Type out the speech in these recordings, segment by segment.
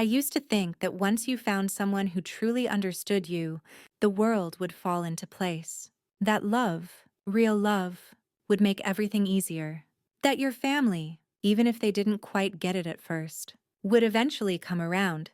I used to think that once you found someone who truly understood you, the world would fall into place. That love, real love, would make everything easier. That your family, even if they didn't quite get it at first, would eventually come around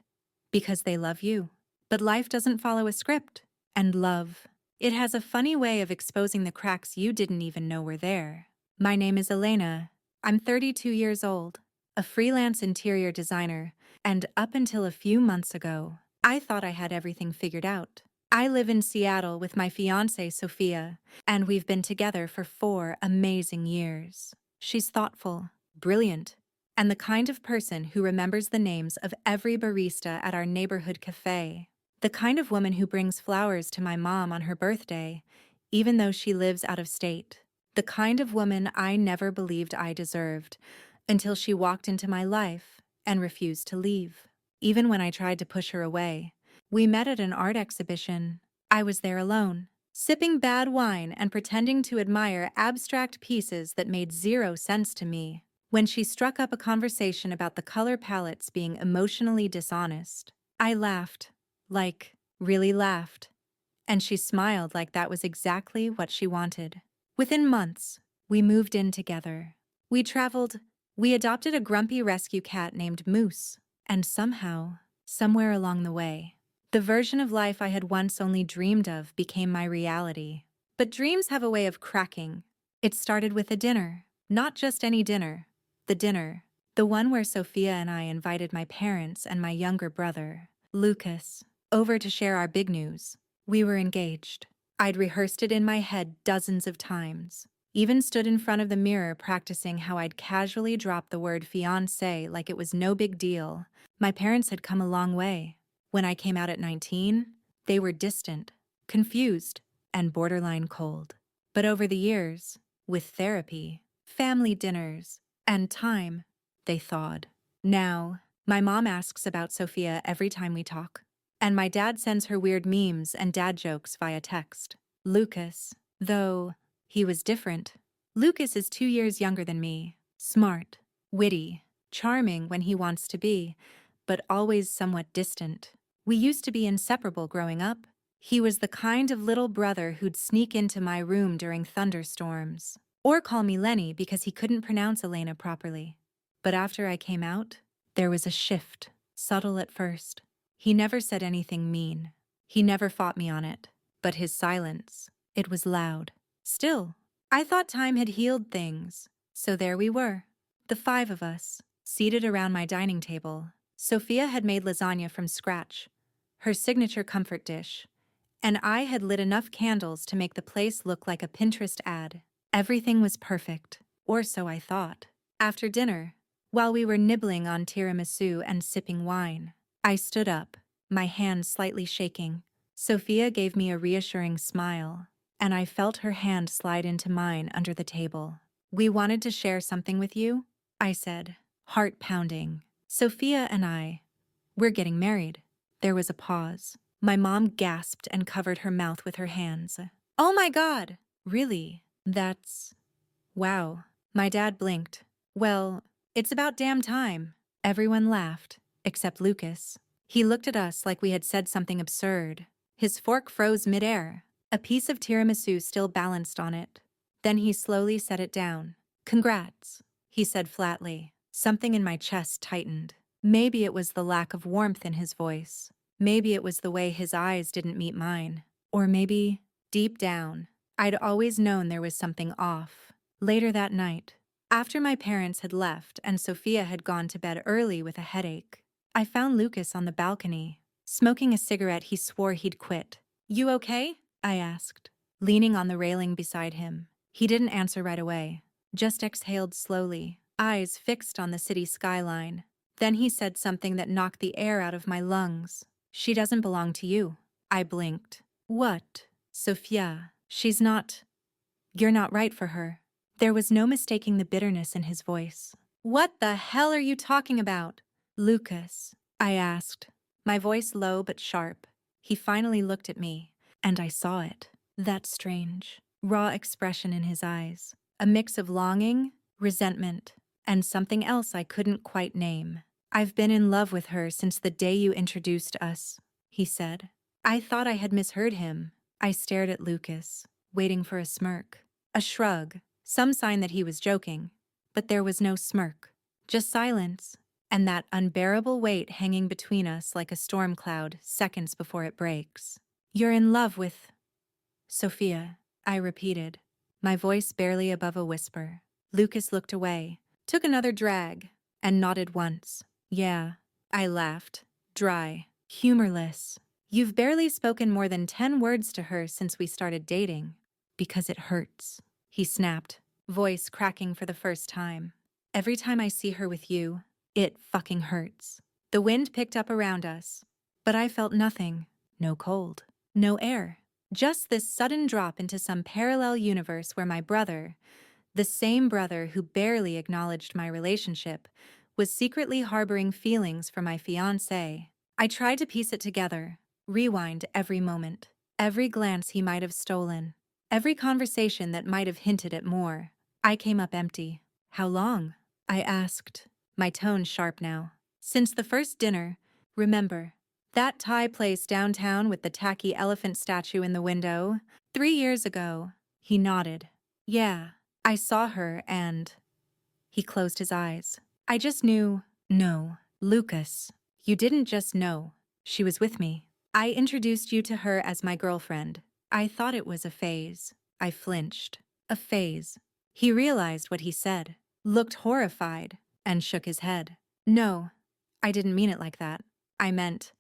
because they love you. But life doesn't follow a script. And love, it has a funny way of exposing the cracks you didn't even know were there. My name is Elena. I'm 32 years old, a freelance interior designer, and up until a few months ago, I thought I had everything figured out. I live in Seattle with my fiancée, Sophia, and we've been together for 4 amazing years. She's thoughtful, brilliant, and the kind of person who remembers the names of every barista at our neighborhood cafe. The kind of woman who brings flowers to my mom on her birthday, even though she lives out of state. The kind of woman I never believed I deserved, until she walked into my life and refused to leave. Even when I tried to push her away. We met at an art exhibition. I was there alone, sipping bad wine and pretending to admire abstract pieces that made zero sense to me, when she struck up a conversation about the color palettes being emotionally dishonest. I laughed, really laughed, and she smiled like that was exactly what she wanted. Within months, we moved in together. We traveled. We adopted a grumpy rescue cat named Moose, and somehow, somewhere along the way, the version of life I had once only dreamed of became my reality. But dreams have a way of cracking. It started with a dinner. Not just any dinner. The dinner. The one where Sophia and I invited my parents and my younger brother, Lucas, over to share our big news. We were engaged. I'd rehearsed it in my head dozens of times. Even stood in front of the mirror practicing how I'd casually drop the word fiancé like it was no big deal. My parents had come a long way. When I came out at 19, they were distant, confused, and borderline cold. But over the years, with therapy, family dinners, and time, they thawed. Now, my mom asks about Sophia every time we talk, and my dad sends her weird memes and dad jokes via text. Lucas, though, he was different. Lucas is 2 years younger than me, smart, witty, charming when he wants to be, but always somewhat distant. We used to be inseparable growing up. He was the kind of little brother who'd sneak into my room during thunderstorms, or call me Lenny because he couldn't pronounce Elena properly. But after I came out, there was a shift, subtle at first. He never said anything mean. He never fought me on it. But his silence, it was loud. Still, I thought time had healed things. So there we were, the 5 of us, seated around my dining table. Sophia had made lasagna from scratch, her signature comfort dish, and I had lit enough candles to make the place look like a Pinterest ad. Everything was perfect, or so I thought. After dinner, while we were nibbling on tiramisu and sipping wine, I stood up, my hands slightly shaking. Sophia gave me a reassuring smile, and I felt her hand slide into mine under the table. "We wanted to share something with you," I said, heart pounding. "Sophia and we're getting married." There was a pause. My mom gasped and covered her mouth with her hands. "Oh my God! Really? That's... wow." My dad blinked. "Well, it's about damn time." Everyone laughed, except Lucas. He looked at us like we had said something absurd. His fork froze midair, a piece of tiramisu still balanced on it. Then he slowly set it down. "Congrats," he said flatly. Something in my chest tightened. Maybe it was the lack of warmth in his voice. Maybe it was the way his eyes didn't meet mine. Or maybe, deep down, I'd always known there was something off. Later that night, after my parents had left and Sophia had gone to bed early with a headache, I found Lucas on the balcony. Smoking a cigarette he swore he'd quit. "You okay?" I asked, leaning on the railing beside him. He didn't answer right away, just exhaled slowly, eyes fixed on the city skyline. Then he said something that knocked the air out of my lungs. "She doesn't belong to you." I blinked. "What?" "Sophia, she's not... you're not right for her." There was no mistaking the bitterness in his voice. "What the hell are you talking about?" "Lucas," I asked, my voice low but sharp. He finally looked at me, and I saw it. That strange, raw expression in his eyes. A mix of longing, resentment, and something else I couldn't quite name. I've been in love with her since the day you introduced us, he said. I thought I had misheard him. I stared at Lucas, waiting for a smirk, a shrug, some sign that he was joking. But there was no smirk, just silence, and that unbearable weight hanging between us like a storm cloud seconds before it breaks. You're in love with Sophia, I repeated, my voice barely above a whisper. Lucas looked away, took another drag, and nodded once. Yeah, I laughed, dry, humorless. You've barely spoken more than 10 words to her since we started dating. Because it hurts, he snapped, voice cracking for the first time. Every time I see her with you, it fucking hurts. The wind picked up around us, but I felt nothing. No cold, no air. Just this sudden drop into some parallel universe where my brother, the same brother who barely acknowledged my relationship, was secretly harboring feelings for my fiancée. I tried to piece it together, rewind every moment, every glance he might have stolen, every conversation that might have hinted at more. I came up empty. How long? I asked, my tone sharp now. Since the first dinner, remember, that Thai place downtown with the tacky elephant statue in the window? 3 years ago. He nodded. Yeah, I saw her and… He closed his eyes. I just knew… No, Lucas, you didn't just know. She was with me. I introduced you to her as my girlfriend. I thought it was a phase. I flinched. A phase. He realized what he said, looked horrified, and shook his head. No, I didn't mean it like that. I meant,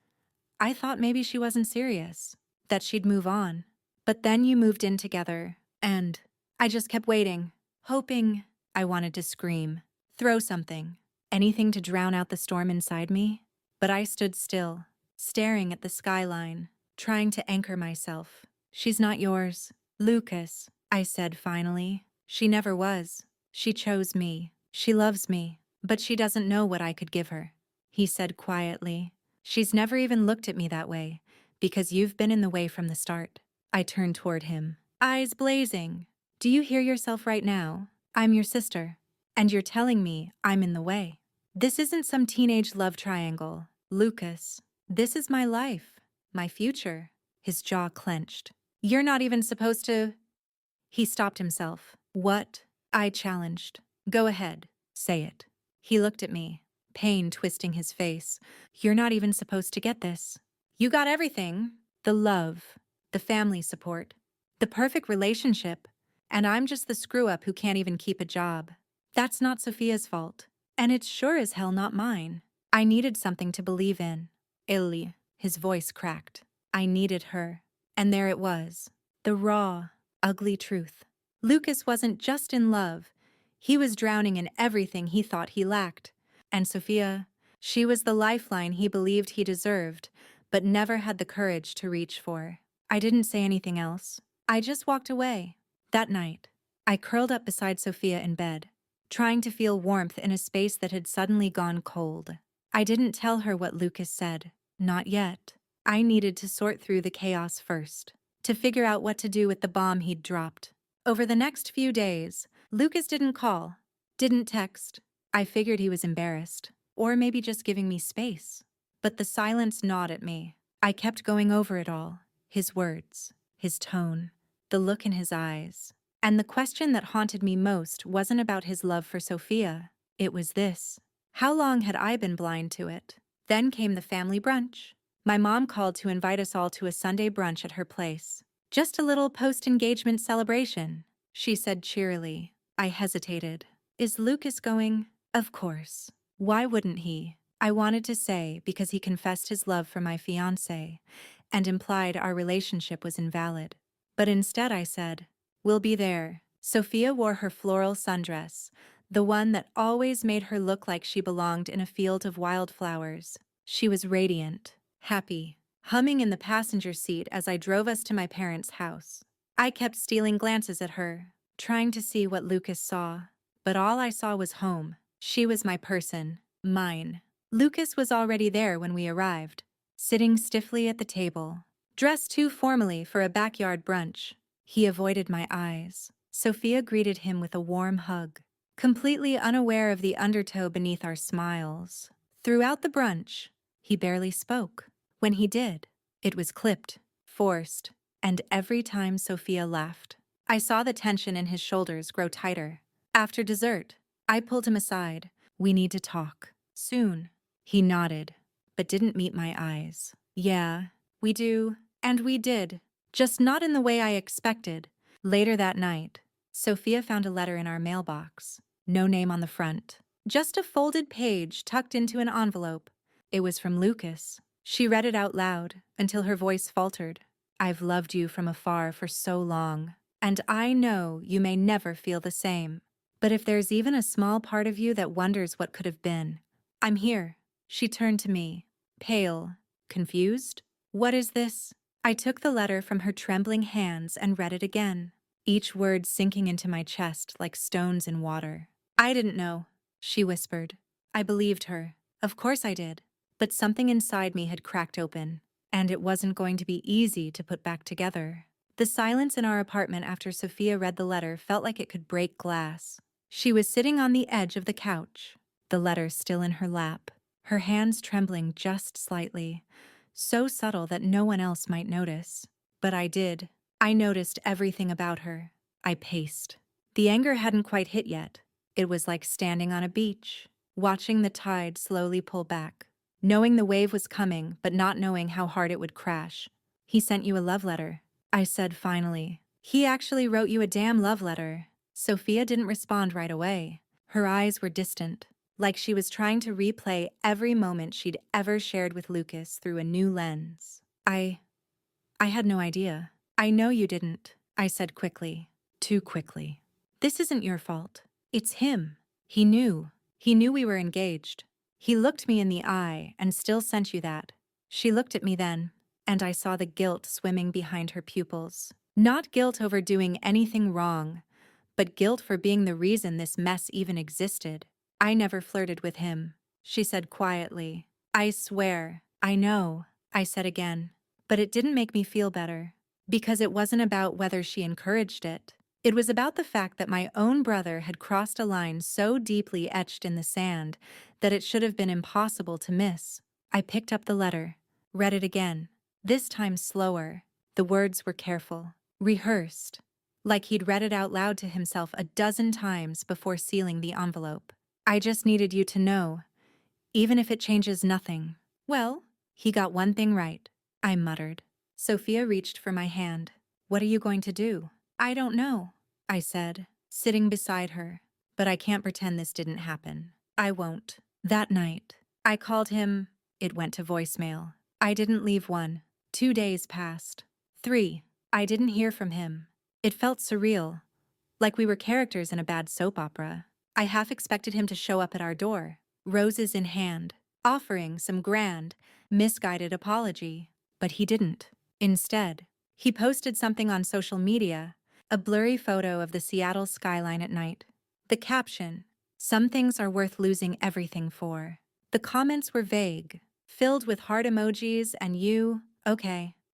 I thought maybe she wasn't serious, that she'd move on. But then you moved in together, and I just kept waiting, hoping. I wanted to scream, throw something, anything to drown out the storm inside me. But I stood still, staring at the skyline, trying to anchor myself. She's not yours, Lucas, I said finally. She never was. She chose me. She loves me, but she doesn't know what I could give her, he said quietly. She's never even looked at me that way, because you've been in the way from the start. I turned toward him, eyes blazing. Do you hear yourself right now? I'm your sister, and you're telling me I'm in the way. This isn't some teenage love triangle, Lucas. This is my life, my future. His jaw clenched. You're not even supposed to… He stopped himself. What? I challenged. Go ahead, say it. He looked at me, pain twisting his face. You're not even supposed to get this. You got everything. The love, the family support, the perfect relationship, and I'm just the screw-up who can't even keep a job. That's not Sophia's fault, and it's sure as hell not mine. I needed something to believe in. Illy, his voice cracked. I needed her. And there it was, the raw, ugly truth. Lucas wasn't just in love. He was drowning in everything he thought he lacked. And Sophia, she was the lifeline he believed he deserved, but never had the courage to reach for. I didn't say anything else. I just walked away. That night, I curled up beside Sophia in bed, trying to feel warmth in a space that had suddenly gone cold. I didn't tell her what Lucas said. Not yet. I needed to sort through the chaos first, to figure out what to do with the bomb he'd dropped. Over the next few days, Lucas didn't call, didn't text. I figured he was embarrassed, or maybe just giving me space. But the silence gnawed at me. I kept going over it all, his words, his tone, the look in his eyes. And the question that haunted me most wasn't about his love for Sophia. It was this. How long had I been blind to it? Then came the family brunch. My mom called to invite us all to a Sunday brunch at her place. Just a little post-engagement celebration, she said cheerily. I hesitated. Is Lucas going? Of course. Why wouldn't he? I wanted to say because he confessed his love for my fiancé and implied our relationship was invalid. But instead I said, we'll be there. Sophia wore her floral sundress, the one that always made her look like she belonged in a field of wildflowers. She was radiant, happy, humming in the passenger seat as I drove us to my parents' house. I kept stealing glances at her, trying to see what Lucas saw. But all I saw was home. She was my person, mine. Lucas was already there when we arrived, sitting stiffly at the table, dressed too formally for a backyard brunch. He avoided my eyes. Sophia greeted him with a warm hug, completely unaware of the undertow beneath our smiles. Throughout the brunch, he barely spoke. When he did, it was clipped, forced, and every time Sophia laughed, I saw the tension in his shoulders grow tighter. After dessert, I pulled him aside. We need to talk. Soon. He nodded, but didn't meet my eyes. Yeah, we do. And we did. Just not in the way I expected. Later that night, Sophia found a letter in our mailbox. No name on the front. Just a folded page tucked into an envelope. It was from Lucas. She read it out loud until her voice faltered. I've loved you from afar for so long, and I know you may never feel the same. But if there's even a small part of you that wonders what could have been, I'm here. She turned to me, pale, confused. What is this? I took the letter from her trembling hands and read it again, each word sinking into my chest like stones in water. I didn't know, she whispered. I believed her. Of course I did. But something inside me had cracked open, and it wasn't going to be easy to put back together. The silence in our apartment after Sophia read the letter felt like it could break glass. She was sitting on the edge of the couch, the letter still in her lap, her hands trembling just slightly, so subtle that no one else might notice. But I did. I noticed everything about her. I paced. The anger hadn't quite hit yet. It was like standing on a beach, watching the tide slowly pull back, knowing the wave was coming but not knowing how hard it would crash. He sent you a love letter, I said finally. He actually wrote you a damn love letter. Sophia didn't respond right away. Her eyes were distant, like she was trying to replay every moment she'd ever shared with Lucas through a new lens. I had no idea. I know you didn't, I said quickly. Too quickly. This isn't your fault. It's him. He knew. He knew we were engaged. He looked me in the eye and still sent you that. She looked at me then, and I saw the guilt swimming behind her pupils. Not guilt over doing anything wrong, but guilt for being the reason this mess even existed. I never flirted with him, she said quietly. I swear. I know, I said again. But it didn't make me feel better, because it wasn't about whether she encouraged it. It was about the fact that my own brother had crossed a line so deeply etched in the sand that it should have been impossible to miss. I picked up the letter, read it again, this time slower. The words were careful, rehearsed, like he'd read it out loud to himself a dozen times before sealing the envelope. I just needed you to know, even if it changes nothing. Well, he got one thing right, I muttered. Sophia reached for my hand. What are you going to do? I don't know, I said, sitting beside her. But I can't pretend this didn't happen. I won't. That night, I called him. It went to voicemail. I didn't leave one. 2 days passed. 3. I didn't hear from him. It felt surreal, like we were characters in a bad soap opera. I half expected him to show up at our door, roses in hand, offering some grand, misguided apology. But he didn't. Instead, he posted something on social media, a blurry photo of the Seattle skyline at night. The caption, "Some things are worth losing everything for." The comments were vague, filled with heart emojis and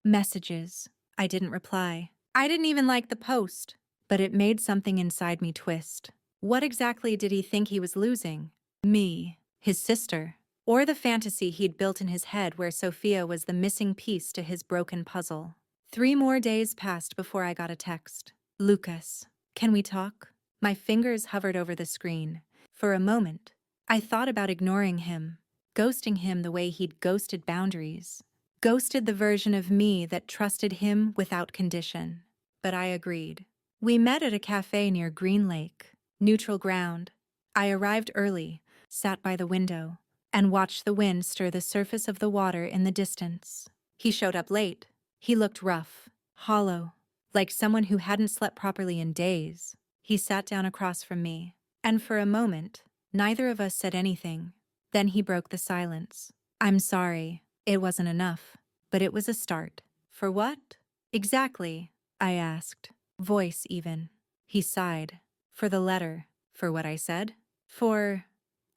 messages. I didn't reply. I didn't even like the post, but it made something inside me twist. What exactly did he think he was losing? Me, his sister, or the fantasy he'd built in his head where Sophia was the missing piece to his broken puzzle? 3 more days passed before I got a text. Lucas, can we talk? My fingers hovered over the screen. For a moment, I thought about ignoring him, ghosting him the way he'd ghosted boundaries. Ghosted the version of me that trusted him without condition. But I agreed. We met at a cafe near Green Lake, neutral ground. I arrived early, sat by the window, and watched the wind stir the surface of the water in the distance. He showed up late. He looked rough, hollow, like someone who hadn't slept properly in days. He sat down across from me, and for a moment, neither of us said anything. Then he broke the silence. I'm sorry. It wasn't enough, but it was a start. For what? Exactly, I asked, voice even. He sighed. For the letter. For what I said? For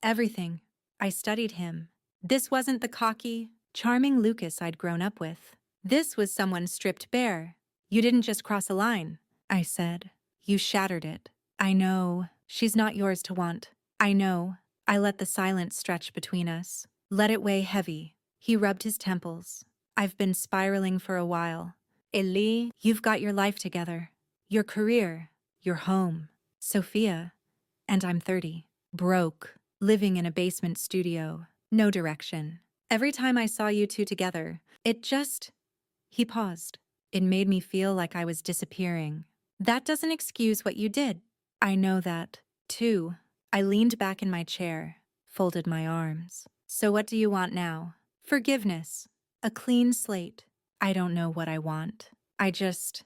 everything. I studied him. This wasn't the cocky, charming Lucas I'd grown up with. This was someone stripped bare. You didn't just cross a line, I said. You shattered it. I know. She's not yours to want. I know. I let the silence stretch between us. Let it weigh heavy. He rubbed his temples. I've been spiraling for a while. Eli, you've got your life together. Your career. Your home. Sophia. And I'm 30. Broke. Living in a basement studio. No direction. Every time I saw you two together, it just... He paused. It made me feel like I was disappearing. That doesn't excuse what you did. I know that, too. I leaned back in my chair, folded my arms. So what do you want now? Forgiveness. A clean slate. I don't know what I want. I just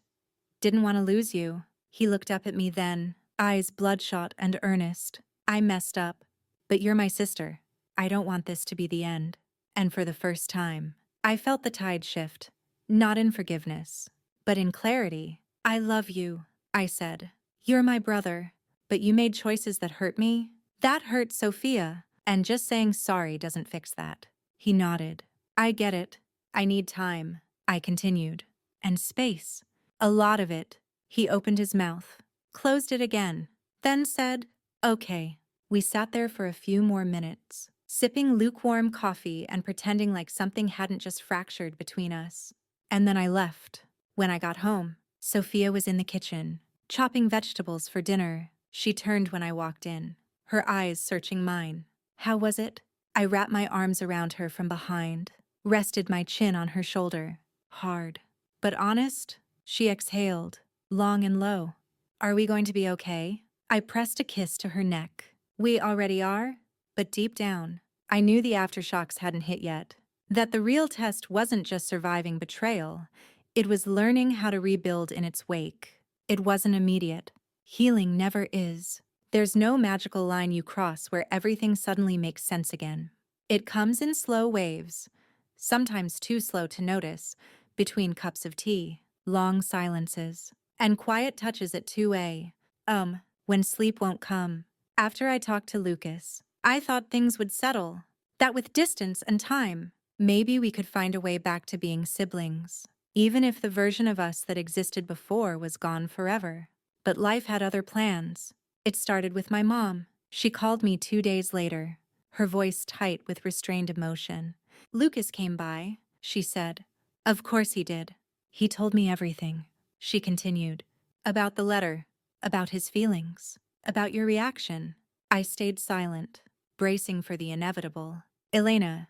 didn't want to lose you. He looked up at me then, eyes bloodshot and earnest. I messed up. But you're my sister. I don't want this to be the end. And for the first time, I felt the tide shift. Not in forgiveness, but in clarity. I love you, I said. You're my brother, but you made choices that hurt me. That hurt Sophia, and just saying sorry doesn't fix that. He nodded. I get it. I need time, I continued. And space. A lot of it. He opened his mouth, closed it again, then said, okay. We sat there for a few more minutes, sipping lukewarm coffee and pretending like something hadn't just fractured between us. And then I left. When I got home, Sophia was in the kitchen, chopping vegetables for dinner. She turned when I walked in, her eyes searching mine. How was it? I wrapped my arms around her from behind, rested my chin on her shoulder. Hard. But honest? She exhaled, long and low. Are we going to be okay? I pressed a kiss to her neck. We already are? But deep down, I knew the aftershocks hadn't hit yet. That the real test wasn't just surviving betrayal, it was learning how to rebuild in its wake. It wasn't immediate. Healing never is. There's no magical line you cross where everything suddenly makes sense again. It comes in slow waves, sometimes too slow to notice, between cups of tea, long silences, and quiet touches at 2 a.m., when sleep won't come. After I talked to Lucas, I thought things would settle, that with distance and time, maybe we could find a way back to being siblings, even if the version of us that existed before was gone forever. But life had other plans. It started with my mom. She called me 2 days later, her voice tight with restrained emotion. Lucas came by, she said. Of course he did. He told me everything, she continued. About the letter, about his feelings, about your reaction. I stayed silent, bracing for the inevitable. Elena,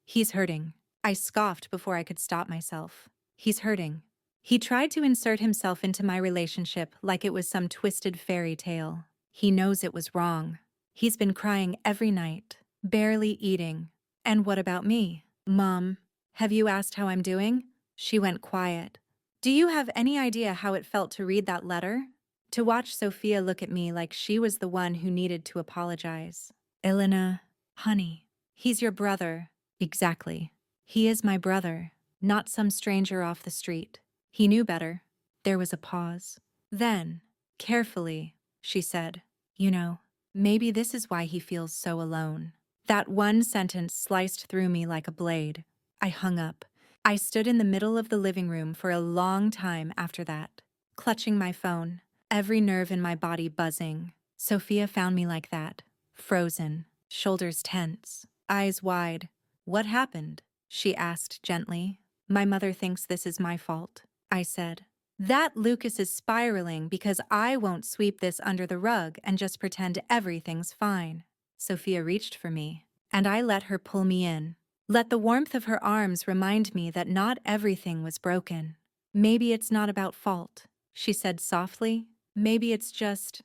he's hurting. I scoffed before I could stop myself. He's hurting. He tried to insert himself into my relationship like it was some twisted fairy tale. He knows it was wrong. He's been crying every night, barely eating. And what about me? Mom, have you asked how I'm doing? She went quiet. Do you have any idea how it felt to read that letter? To watch Sophia look at me like she was the one who needed to apologize. Elena, honey, he's your brother. Exactly. He is my brother, not some stranger off the street. He knew better. There was a pause. Then, carefully, she said, you know, maybe this is why he feels so alone. That one sentence sliced through me like a blade. I hung up. I stood in the middle of the living room for a long time after that, clutching my phone, every nerve in my body buzzing. Sophia found me like that, frozen, shoulders tense, eyes wide. What happened? She asked gently. My mother thinks this is my fault, I said. That Lucas is spiraling because I won't sweep this under the rug and just pretend everything's fine. Sophia reached for me, and I let her pull me in. Let the warmth of her arms remind me that not everything was broken. Maybe it's not about fault, she said softly. Maybe it's just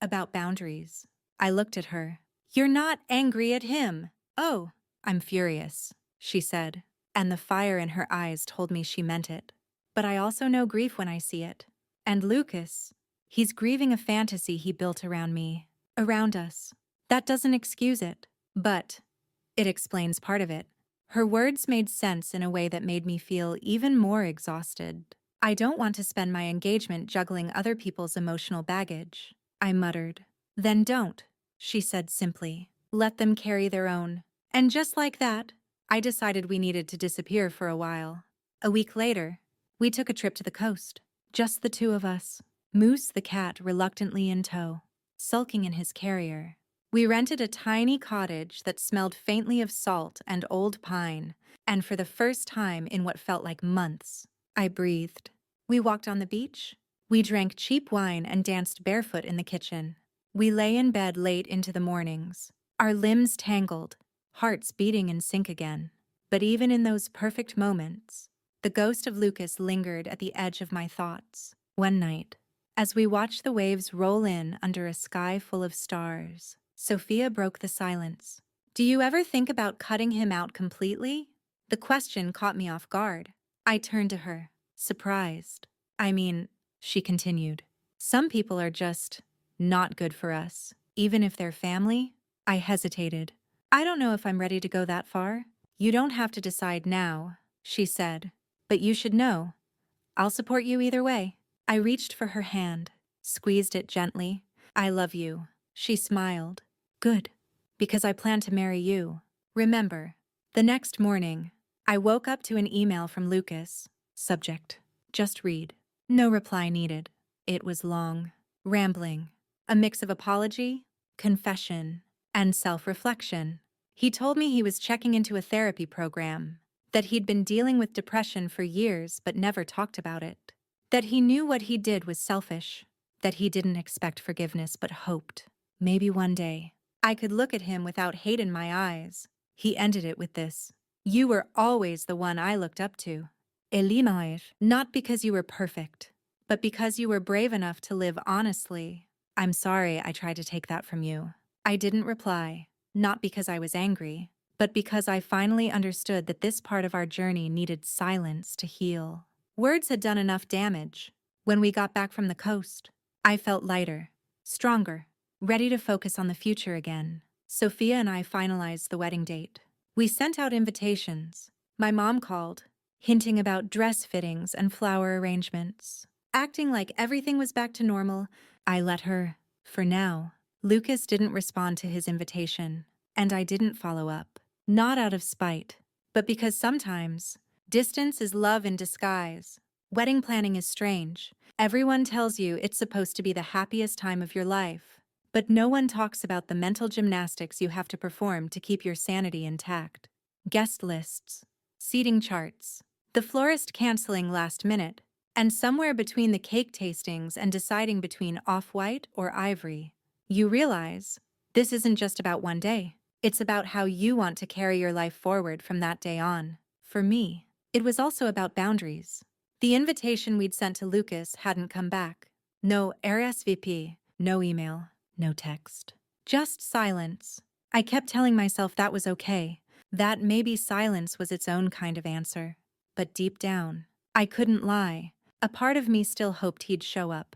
about boundaries. I looked at her. You're not angry at him. Oh, I'm furious, she said, and the fire in her eyes told me she meant it. But I also know grief when I see it. And Lucas, he's grieving a fantasy he built around me, around us. That doesn't excuse it, but it explains part of it. Her words made sense in a way that made me feel even more exhausted. I don't want to spend my engagement juggling other people's emotional baggage, I muttered. Then don't, she said simply. Let them carry their own. And just like that, I decided we needed to disappear for a while. A week later, we took a trip to the coast, just the two of us. Moose the cat reluctantly in tow, sulking in his carrier. We rented a tiny cottage that smelled faintly of salt and old pine, and for the first time in what felt like months, I breathed. We walked on the beach. We drank cheap wine and danced barefoot in the kitchen. We lay in bed late into the mornings, our limbs tangled, hearts beating in sync again. But even in those perfect moments, the ghost of Lucas lingered at the edge of my thoughts. One night, as we watched the waves roll in under a sky full of stars, Sophia broke the silence. "Do you ever think about cutting him out completely?" The question caught me off guard. I turned to her, surprised. "I mean," she continued, "some people are just not good for us, even if they're family." I hesitated. "I don't know if I'm ready to go that far." "You don't have to decide now," she said, "but you should know. I'll support you either way." I reached for her hand, squeezed it gently. "I love you," she smiled. "Good, because I plan to marry you. Remember." The next morning, I woke up to an email from Lucas. Subject: "Just read." No reply needed. It was long, rambling, a mix of apology, confession, and self-reflection. He told me he was checking into a therapy program, that he'd been dealing with depression for years but never talked about it, that he knew what he did was selfish, that he didn't expect forgiveness but hoped, maybe one day, I could look at him without hate in my eyes. He ended it with this: "You were always the one I looked up to. Elimar, not because you were perfect, but because you were brave enough to live honestly." I'm sorry I tried to take that from you. I didn't reply, not because I was angry, but because I finally understood that this part of our journey needed silence to heal. Words had done enough damage. When we got back from the coast, I felt lighter, stronger, ready to focus on the future again. Sophia and I finalized the wedding date. We sent out invitations. My mom called, hinting about dress fittings and flower arrangements. Acting like everything was back to normal, I let her, for now. Lucas didn't respond to his invitation, and I didn't follow up. Not out of spite, but because sometimes distance is love in disguise. Wedding planning is strange. Everyone tells you it's supposed to be the happiest time of your life, but no one talks about the mental gymnastics you have to perform to keep your sanity intact. Guest lists, seating charts, the florist canceling last minute, and somewhere between the cake tastings and deciding between off-white or ivory, you realize this isn't just about one day. It's about how you want to carry your life forward from that day on. For me, it was also about boundaries. The invitation we'd sent to Lucas hadn't come back. No RSVP, no email, no text. Just silence. I kept telling myself that was okay, that maybe silence was its own kind of answer. But deep down, I couldn't lie. A part of me still hoped he'd show up.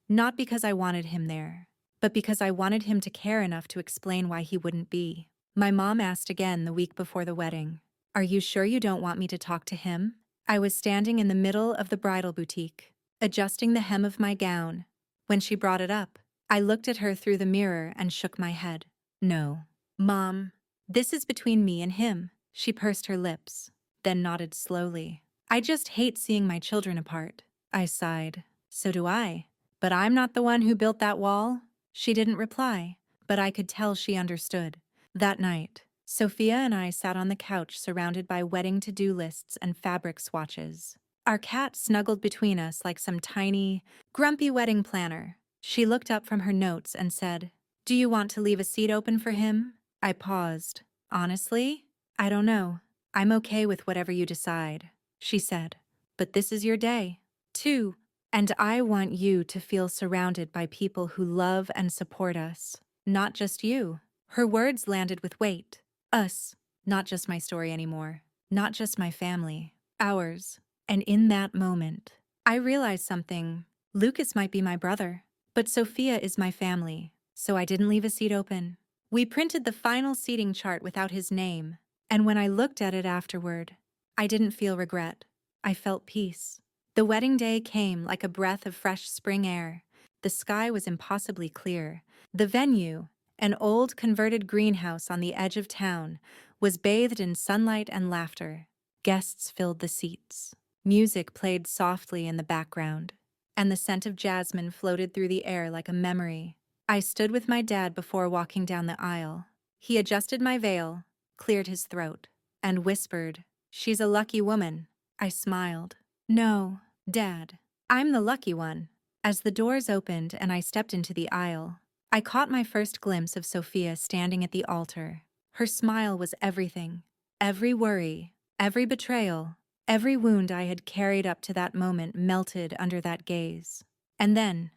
Not because I wanted him there, but because I wanted him to care enough to explain why he wouldn't be. My mom asked again the week before the wedding, "Are you sure you don't want me to talk to him?" I was standing in the middle of the bridal boutique, adjusting the hem of my gown. When she brought it up, I looked at her through the mirror and shook my head. "No, Mom, this is between me and him." She pursed her lips, then nodded slowly. "I just hate seeing my children apart." I sighed. "So do I. But I'm not the one who built that wall." She didn't reply, but I could tell she understood. That night, Sophia and I sat on the couch surrounded by wedding to-do lists and fabric swatches. Our cat snuggled between us like some tiny, grumpy wedding planner. She looked up from her notes and said, "Do you want to leave a seat open for him?" I paused. "Honestly, I don't know. I'm okay with whatever you decide," she said. "But this is your day, too. And I want you to feel surrounded by people who love and support us. Not just you." Her words landed with weight. Us. Not just my story anymore. Not just my family. Ours. And in that moment, I realized something. Lucas might be my brother, but Sophia is my family, so I didn't leave a seat open. We printed the final seating chart without his name, and when I looked at it afterward, I didn't feel regret. I felt peace. The wedding day came like a breath of fresh spring air. The sky was impossibly clear. The venue, an old converted greenhouse on the edge of town, was bathed in sunlight and laughter. Guests filled the seats. Music played softly in the background, and the scent of jasmine floated through the air like a memory. I stood with my dad before walking down the aisle. He adjusted my veil, cleared his throat, and whispered, "She's a lucky woman." I smiled. "No, Dad, I'm the lucky one." As the doors opened and I stepped into the aisle, I caught my first glimpse of Sophia standing at the altar. Her smile was everything. Every worry, every betrayal, every wound I had carried up to that moment melted under that gaze. And then,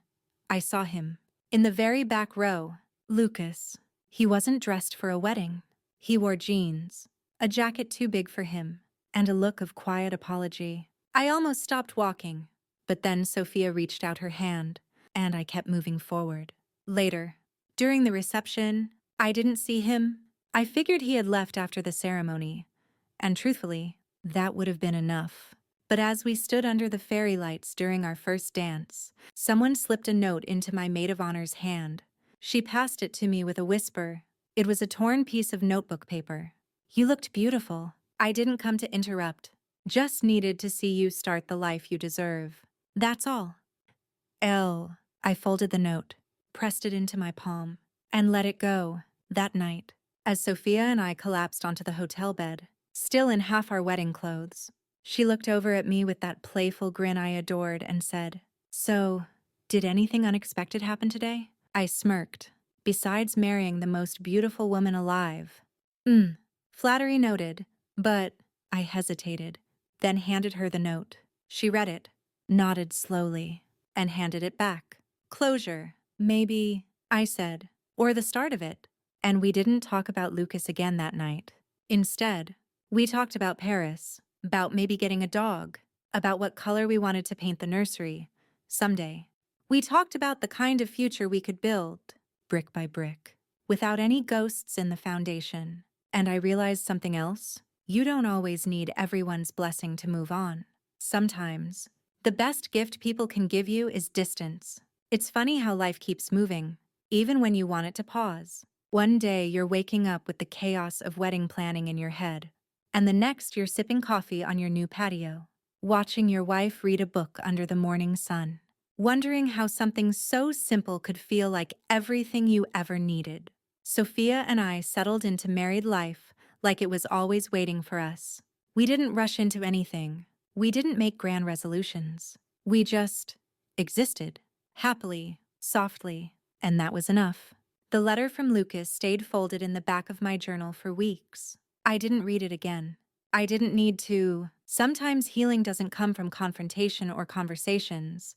I saw him. In the very back row, Lucas. He wasn't dressed for a wedding. He wore jeans, a jacket too big for him, and a look of quiet apology. I almost stopped walking, but then Sophia reached out her hand, and I kept moving forward. Later, during the reception, I didn't see him. I figured he had left after the ceremony, and truthfully, that would have been enough. But as we stood under the fairy lights during our first dance, someone slipped a note into my maid of honor's hand. She passed it to me with a whisper. It was a torn piece of notebook paper. "You looked beautiful. I didn't come to interrupt. Just needed to see you start the life you deserve. That's all." I folded the note, pressed it into my palm, and let it go. That night, as Sophia and I collapsed onto the hotel bed, still in half our wedding clothes, she looked over at me with that playful grin I adored and said, "So, did anything unexpected happen today?" I smirked. "Besides marrying the most beautiful woman alive." Flattery noted, but I hesitated, then handed her the note. She read it, nodded slowly, and handed it back. "Closure, maybe," I said, "or the start of it." And we didn't talk about Lucas again that night. Instead, we talked about Paris, about maybe getting a dog, about what color we wanted to paint the nursery someday. We talked about the kind of future we could build, brick by brick, without any ghosts in the foundation. And I realized something else. You don't always need everyone's blessing to move on. Sometimes, the best gift people can give you is distance. It's funny how life keeps moving, even when you want it to pause. One day you're waking up with the chaos of wedding planning in your head, and the next you're sipping coffee on your new patio, watching your wife read a book under the morning sun, wondering how something so simple could feel like everything you ever needed. Sophia and I settled into married life like it was always waiting for us. We didn't rush into anything. We didn't make grand resolutions. We just existed, happily, softly, and that was enough. The letter from Lucas stayed folded in the back of my journal for weeks. I didn't read it again. I didn't need to. Sometimes healing doesn't come from confrontation or conversations.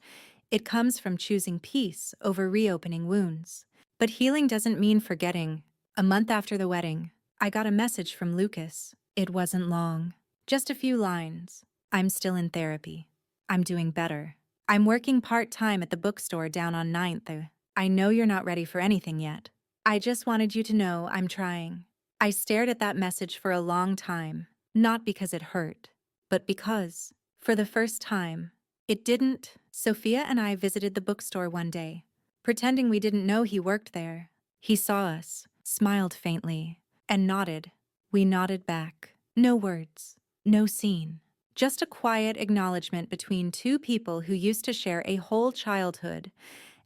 It comes from choosing peace over reopening wounds. But healing doesn't mean forgetting. A month after the wedding, I got a message from Lucas. It wasn't long. Just a few lines. "I'm still in therapy. I'm doing better. I'm working part-time at the bookstore down on 9th. I know you're not ready for anything yet. I just wanted you to know I'm trying." I stared at that message for a long time, not because it hurt, but because, for the first time, it didn't. Sophia and I visited the bookstore one day, pretending we didn't know he worked there. He saw us, smiled faintly, and nodded. We nodded back. No words, no scene. Just a quiet acknowledgement between two people who used to share a whole childhood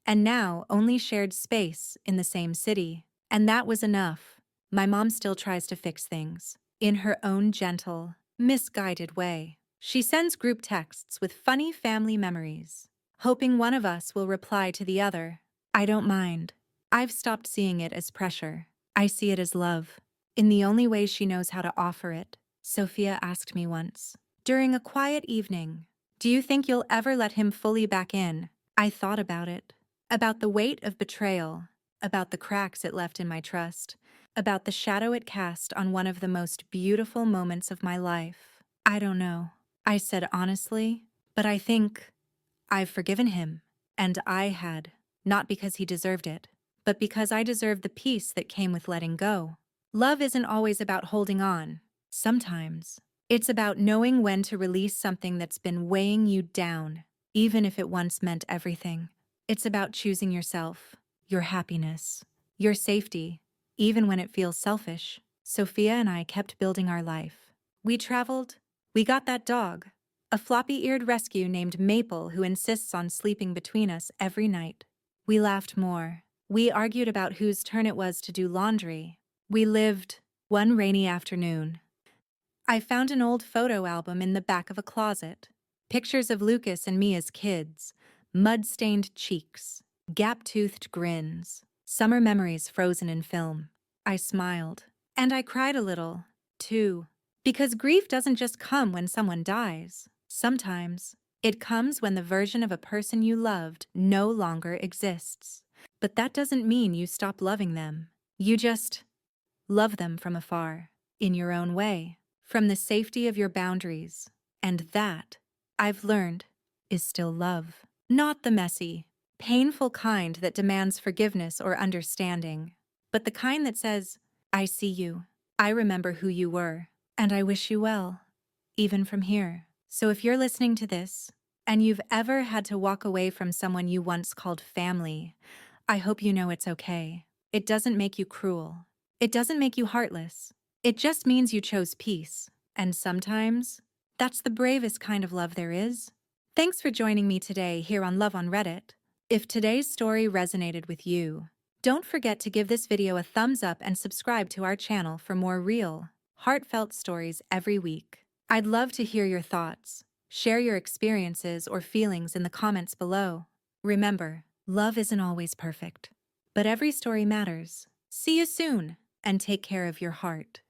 and now only shared space in the same city. And that was enough. My mom still tries to fix things, in her own gentle, misguided way. She sends group texts with funny family memories, hoping one of us will reply to the other. I don't mind. I've stopped seeing it as pressure. I see it as love, in the only way she knows how to offer it. Sophia asked me once, during a quiet evening, "Do you think you'll ever let him fully back in?" I thought about it. About the weight of betrayal, about the cracks it left in my trust, about the shadow it cast on one of the most beautiful moments of my life. "I don't know," I said honestly, "but I think I've forgiven him." And I had, not because he deserved it, but because I deserved the peace that came with letting go. Love isn't always about holding on. Sometimes, it's about knowing when to release something that's been weighing you down, even if it once meant everything. It's about choosing yourself, your happiness, your safety, even when it feels selfish. Sophia and I kept building our life. We traveled. We got that dog, a floppy-eared rescue named Maple who insists on sleeping between us every night. We laughed more. We argued about whose turn it was to do laundry. We lived. One rainy afternoon, I found an old photo album in the back of a closet. Pictures of Lucas and me as kids, mud-stained cheeks, gap-toothed grins, summer memories frozen in film. I smiled. And I cried a little, too. Because grief doesn't just come when someone dies. Sometimes, it comes when the version of a person you loved no longer exists. But that doesn't mean you stop loving them. You just love them from afar, in your own way, from the safety of your boundaries. And that, I've learned, is still love. Not the messy, painful kind that demands forgiveness or understanding, but the kind that says, I see you, I remember who you were, and I wish you well, even from here. So if you're listening to this, and you've ever had to walk away from someone you once called family, I hope you know it's okay. It doesn't make you cruel. It doesn't make you heartless. It just means you chose peace. And sometimes, that's the bravest kind of love there is. Thanks for joining me today here on Love on Reddit. If today's story resonated with you, don't forget to give this video a thumbs up and subscribe to our channel for more real, heartfelt stories every week. I'd love to hear your thoughts. Share your experiences or feelings in the comments below. Remember, love isn't always perfect, but every story matters. See you soon, and take care of your heart.